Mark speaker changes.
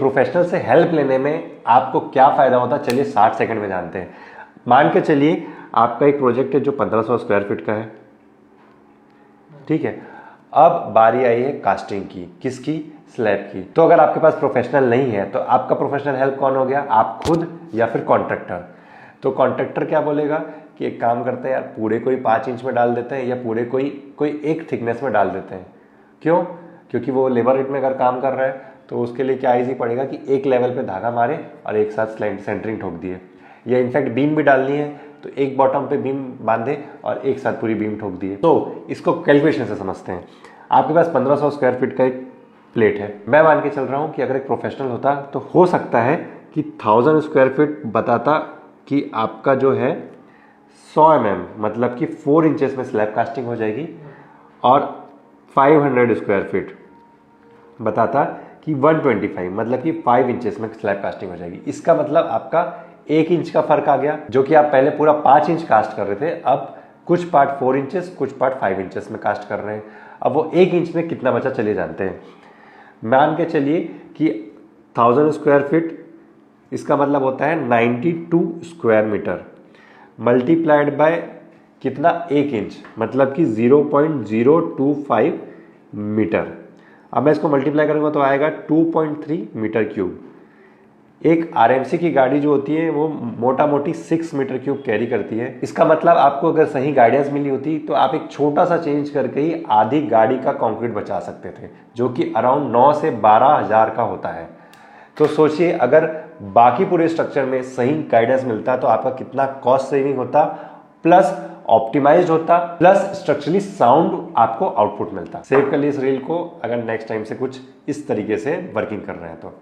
Speaker 1: Professional से help लेने में आपको क्या फ़ायदा होता है, चलिए 60 सेकंड में जानते हैं। मान के चलिए आपका एक प्रोजेक्ट है जो 1500 स्क्वायर फीट का है, ठीक है। अब बारी आई है कास्टिंग की, किसकी? स्लैब की। तो अगर आपके पास प्रोफेशनल नहीं है तो आपका प्रोफेशनल हेल्प कौन हो गया? आप खुद या फिर कॉन्ट्रैक्टर। तो कॉन्ट्रैक्टर क्या बोलेगा कि एक काम करते हैं यार, पूरे कोई 5 इंच में डाल देते हैं या पूरे कोई एक थिकनेस में डाल देते हैं। क्यों? क्योंकि वो लेबर रेट में अगर काम कर रहा है तो उसके लिए क्या ईजी पड़ेगा कि एक लेवल पे धागा मारे और एक साथ सेंटरिंग ठोक दिए, या इनफैक्ट बीम भी डालनी है तो एक बॉटम पे बीम बांधे और एक साथ पूरी बीम ठोक दिए। तो इसको कैलकुलेशन से समझते हैं। आपके पास 1500 स्क्वायर फीट का एक प्लेट है। मैं मान के चल रहा हूं कि अगर एक प्रोफेशनल होता तो हो सकता है कि 1000 स्क्वायर फीट बताता कि आपका जो है 100 mm मतलब कि 4 इंचेस में स्लैब कास्टिंग हो जाएगी, और 500 स्क्वायर फीट बताता कि 125 मतलब कि 5 इंचेस में स्लैब कास्टिंग हो जाएगी। इसका मतलब आपका 1 इंच का फर्क आ गया। जो कि आप पहले पूरा 5 इंच कास्ट कर रहे थे, अब कुछ पार्ट 4 इंचेस कुछ पार्ट 5 इंचेस में कास्ट कर रहे हैं। अब वो 1 इंच में कितना बचा चलिए जानते हैं। मान के चलिए कि 1000 स्क्वायर फीट, इसका मतलब होता है 92 स्क्वायर मीटर मल्टीप्लाइड बाय कितना? 1 इंच मतलब कि 0.025 मीटर। अब मैं इसको मल्टीप्लाई करूंगा तो आएगा 2.3 मीटर क्यूब। एक आरएमसी की गाड़ी जो होती है वो मोटा मोटी 6 मीटर क्यूब कैरी करती है। इसका मतलब आपको अगर सही गाइडेंस मिली होती तो आप एक छोटा सा चेंज करके ही आधी गाड़ी का कंक्रीट बचा सकते थे, जो कि अराउंड 9 से 12 हजार का होता है। तो सोचिए अगर बाकी पूरे स्ट्रक्चर में सही गाइडेंस मिलता तो आपका कितना कॉस्ट सेविंग होता, प्लस ऑप्टिमाइज्ड होता, प्लस स्ट्रक्चरली साउंड आपको आउटपुट मिलता। सेव कर लिए इस रील को अगर नेक्स्ट टाइम से कुछ इस तरीके से वर्किंग कर रहे हैं तो।